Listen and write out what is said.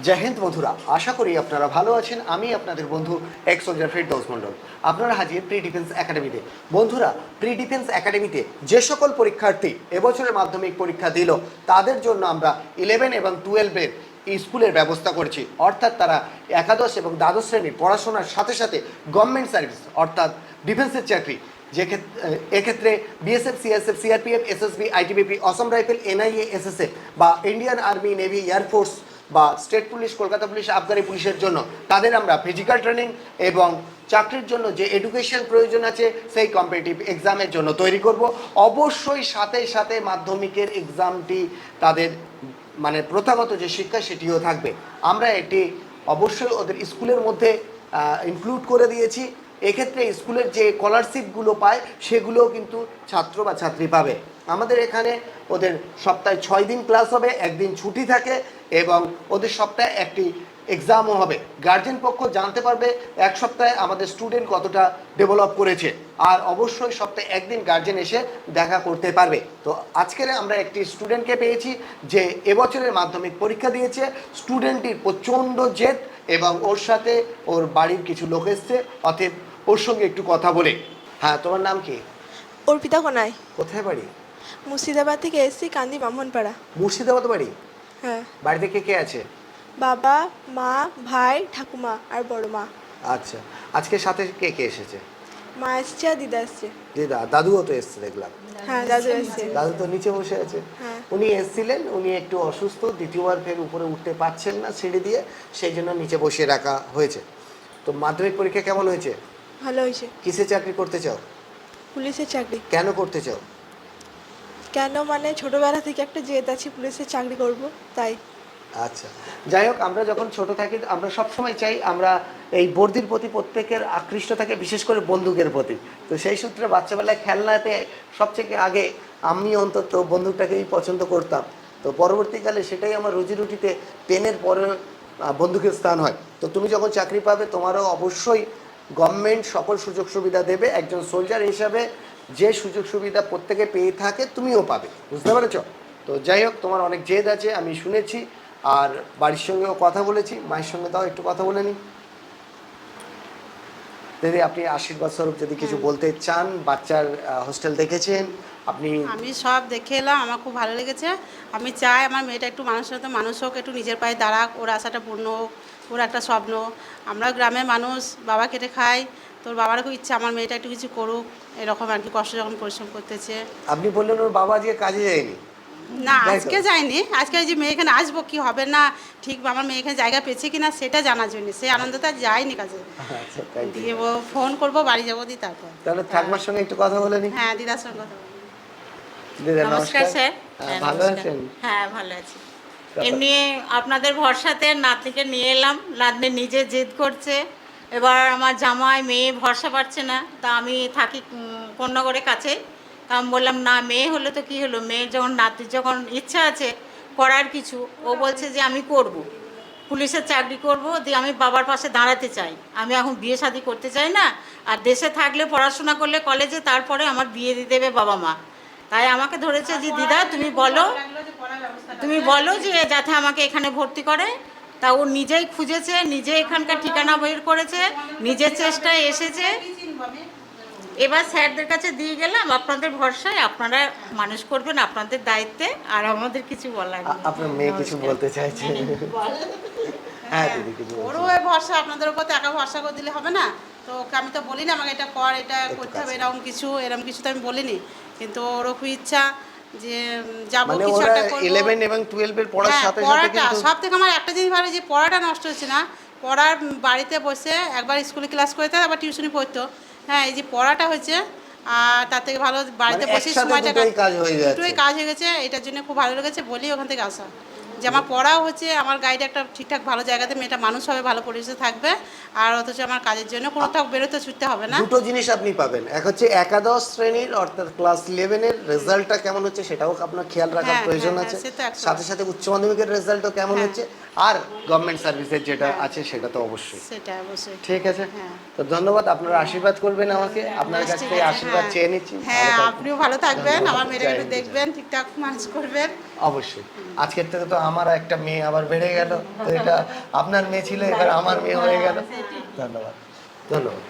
জয় হিন্দ বন্ধুরা, আশা করি আপনারা ভালো আছেন। আমি আপনাদের বন্ধু এক্স সোলজার ফেরদৌস মণ্ডল। আপনারা হাজির প্রি ডিফেন্স একাডেমিতে। বন্ধুরা, প্রি ডিফেন্স একাডেমিতে যে সকল পরীক্ষার্থী এবছরের মাধ্যমিক পরীক্ষা দিল তাদের জন্য আমরা 11 এবং 12-এর স্কুলের ব্যবস্থা করছি। অর্থাৎ তারা একাদশ এবং দ্বাদশ শ্রেণীর পড়াশোনার সাথে সাথে গভর্নমেন্ট সার্ভিস অর্থাৎ ডিফেন্সের চাকরি, এক্ষেত্রে BSF, CSF, CRPF, SSB, ITBP, Assam Rifles, NIA, SSF বা ইন্ডিয়ান আর্মি, নেভি, এয়ারফোর্স বা স্টেট পুলিশ, কলকাতা পুলিশ, আবগারি পুলিশের জন্য তাদের আমরা ফিজিক্যাল ট্রেনিং এবং চাকরির জন্য যে এডুকেশন প্রয়োজন আছে সেই কম্পিটিটিভ এক্সামের জন্য তৈরি করব। অবশ্যই সাথে সাথে মাধ্যমিকের এক্সামটি তাদের মানে প্রথাগত যে শিক্ষা সেটিও থাকবে। আমরা এটি অবশ্যই ওদের স্কুলের মধ্যে ইনক্লুড করে দিয়েছি। এক্ষেত্রে স্কুলের যে স্কলারশিপগুলো পায় সেগুলোও কিন্তু ছাত্র বা ছাত্রী পাবে। আমাদের এখানে ওদের সপ্তাহে 6 দিন ক্লাস হবে, একদিন ছুটি থাকে এবং ওদের সপ্তাহে একটি এক্সামও হবে। গার্জেন পক্ষ জানতে পারবে এক সপ্তাহে আমাদের স্টুডেন্ট কতটা ডেভেলপ করেছে, আর অবশ্যই সপ্তাহে একদিন গার্জেন এসে দেখা করতে পারবে। তো আজকের আমরা একটি স্টুডেন্টকে পেয়েছি যে এবছরের মাধ্যমিক পরীক্ষা দিয়েছে। স্টুডেন্টটির প্রচণ্ড জেদ এবং ওর সাথে ওর বাড়ির কিছু লোক এসছে, অতএব ওর সঙ্গে একটু কথা বলে। হ্যাঁ, তোমার নাম কি? অর্পিতা কোনায়। কোথায় বাড়ি? মুর্শিদাবাদ থেকে এসেছি, কান্দি ব্রাহ্মণপাড়া। মুর্শিদাবাদ বাড়ি? হ্যাঁ। বাড়িতে কে কে আছে? বাবা, মা, ভাই, ঠাকুমা আর বড় মা। আচ্ছা, আজকে সাথে কে কে এসেছে? মা এসছে আর দিদা এসছে। দিদা, দাদুও তো এসছে দেখলাম। হ্যাঁ, দাদু এসছে। দাদু তো নিচে বসে আছে। হ্যাঁ। উনি এসেছিলেন, উনি একটু অসুস্থ, দ্বিতীয়বার ফের উপরে উঠতে পারছেন না সিঁড়ি দিয়ে, সেই জন্য নিচে বসিয়ে রাখা হয়েছে। তো মাধ্যমিক পরীক্ষা কেমন হয়েছে? ভালো হয়েছে। কিসে চাকরি করতে চাও? পুলিশের চাকরি। কেন করতে চাও? কেন মানে ছোটবেলা থেকে একটা জেদ আছে, পুলিশের চাকরি করব তাই। আচ্ছা, যাই হোক, আমরা যখন ছোট থাকি আমরা সবসময় চাই আমরা এই বর্দির প্রতি প্রত্যেকের আকৃষ্ট থাকে, বিশেষ করে বন্দুকের প্রতি। তো সেই সূত্রে বাচ্চাবেলায় খেলনাতে সবথেকে আগে আমি অন্তত বন্দুকটাকেই পছন্দ করতাম। তো পরবর্তীকালে সেটাই আমার রুজিরুটিতে পেনের পরে বন্দুকের স্থান হয়। তো তুমি যখন চাকরি পাবে তোমারও অবশ্যই গভর্নমেন্ট সকল সুযোগ সুবিধা দেবে। একজন সোলজার হিসাবে যে সুযোগ সুবিধা প্রত্যেকে পেয়ে থাকে তুমিও পাবে, বুঝতে পেরেছ? তো যাই হোক, তোমার অনেক জেদ আছে আমি শুনেছি, আর বাড়ির সঙ্গেও কথা বলেছি। মায়ের সঙ্গে তাও একটু কথা বলে নিই। দিদি, আপনি আশীর্বাদ স্বরূপ যদি কিছু বলতে চান। বাচ্চার হোস্টেল দেখেছেন আপনি? আমি সব দেখে এলাম, আমার খুব ভালো লেগেছে। আমি চাই আমার মেয়েটা একটু মানুষের সাথে মানুষ হোক, একটু নিজের পায়ে দাঁড়াক, ওর আশাটা পূর্ণ হোক, ওর একটা স্বপ্ন। আমরা গ্রামের মানুষ, বাবা খেটে খাই, তোর বাবারও খুব ইচ্ছা আমার মেয়েটা একটু কিছু করুক, এরকম আর কি। কষ্ট যখন পরিশ্রম করতেছে। আপনি বললেন ওর বাবা আজকে কাজে যায়নি? না, আজকে যায়নি। আজকে যে মেয়ে এখানে আসবো কি হবে না, ঠিক আমার মেয়ে এখানে জায়গা পেয়েছে কিনা সেটা জানার জন্য, সেই আনন্দটা যায়নি কাজে। আচ্ছা, তাই দিয়ে ফোন করবো, বাড়ি যাবো, দিয়ে তারপর তাহলে ঠাকুমার সঙ্গে একটু কথা বলে নিই। হ্যাঁ, দিদার সঙ্গে কথা বলবো। দিদা নমস্কার স্যার। ভালো আছেন? হ্যাঁ, ভালো আছি। এমনি আপনাদের ভরসাতে নাতনিকে নিয়ে এলাম। নাতনি নিজে জেদ করছে, এবার আমার জামাই মেয়ে ভরসা পাচ্ছে না। তা আমি থাকি কোন্নগরের কাছে। তা আমি বললাম না, মেয়ে হলে তো কী হলো, মেয়ের যখন নাতনির যখন ইচ্ছা আছে করার কিছু, ও বলছে যে আমি করব, পুলিশের চাকরি করব, দিয়ে আমি বাবার পাশে দাঁড়াতে চাই। আমি এখন বিয়ে শাদি করতে চাই না, আর দেশে থাকলে পড়াশোনা করলে কলেজে, তারপরে আমার বিয়ে দিয়ে দেবে বাবা মা। তাই আমাকে ধরেছে যে দিদা তুমি বলো যে যাতে আমাকে এখানে ভর্তি করে। তা ও নিজেই খুঁজেছে, নিজে এখানকার ঠিকানা বের করেছে, নিজের চেষ্টায় এসেছে। এবার স্যারদের কাছে দিয়ে গেলাম, আপনাদের ভরসায়, আপনারা মানুষ করবেন আপনাদের দায়িত্বে, আর আমাদের কিছু বলার নেই। আপনার মেয়ে কিছু বলতে চাইছে? হ্যাঁ দিদি, কিছু ওরও ওই ভরসা, আপনাদের উপর তো একা ভরসা করে দিলে হবে না। তো ওকে আমি তো বলি না আমাকে এটা কর, এটা করতে হবে, এরকম কিছু তো আমি বলিনি। কিন্তু ওরও খুব ইচ্ছা যে যাবো, মানে কিছু ওরা একটা করবো। 11 এবং 12 এর পড়ার হ্যাঁ, সাথে সাথে পড়াটা কিন্তু সব থেকে আমার একটা জিনিস ভালো যে পড়াটা নষ্ট হচ্ছে না। পড়ার বাড়িতে বসে একবার স্কুলে ক্লাস করতে, আবার টিউশনি পড়তো। হ্যাঁ, এই যে পড়াটা হচ্ছে, আর তার থেকে ভালো বাড়িতে মানে বসে একসাথে সময়টা দুটোই কাজ হয়ে যাচ্ছে। দুটোই কাজ হয়ে গেছে। এটার জন্য খুব ভালো লেগেছে, বলি ওখান থেকে আসা যে আমার পড়াও হচ্ছে, আমার গাইড একটা ঠিকঠাক ভালো জায়গাতে, মেয়েটা মানুষ হবে, ভালো পরিবেশে থাকবে, আর অথচ আমার কাজের জন্য কোথাও বেরোতে ছুটতে হবে না। দুটো জিনিস আপনি পাবেন। এক হচ্ছে একাদশ শ্রেণীর অর্থাৎ ক্লাস 11 এর রেজাল্টটা কেমন হচ্ছে সেটাও আপনার খেয়াল রাখার হ্যাঁ, প্রয়োজন হ্যাঁ, আছে। সে তো একদম। সাথে সাথে উচ্চ মাধ্যমিকের রেজাল্টও কেমন হচ্ছে, আর গভর্নমেন্ট সার্ভিসের যেটা আছে সেটা তো অবশ্যই। সেটা অবশ্যই। ঠিক আছে, হ্যাঁ। তো ধন্যবাদ। আপনারা আশীর্বাদ করবেন আমাকে, আপনার কাছ থেকে আশীর্বাদ চেয়ে নিচ্ছি। হ্যাঁ, ভালো থাকবেন। আপনিও ভালো থাকবেন, আমার মেয়েটাকে একটু জয় হিন্দ। দেখবেন, ঠিকঠাক মানুষ করবেন। অবশ্যই। আজকের থেকে তো আমার একটা মেয়ে আবার বেড়ে গেল, তো এটা আপনার মেয়ে ছিল, এবার আমার মেয়ে হয়ে গেল। ধন্যবাদ, ধন্যবাদ।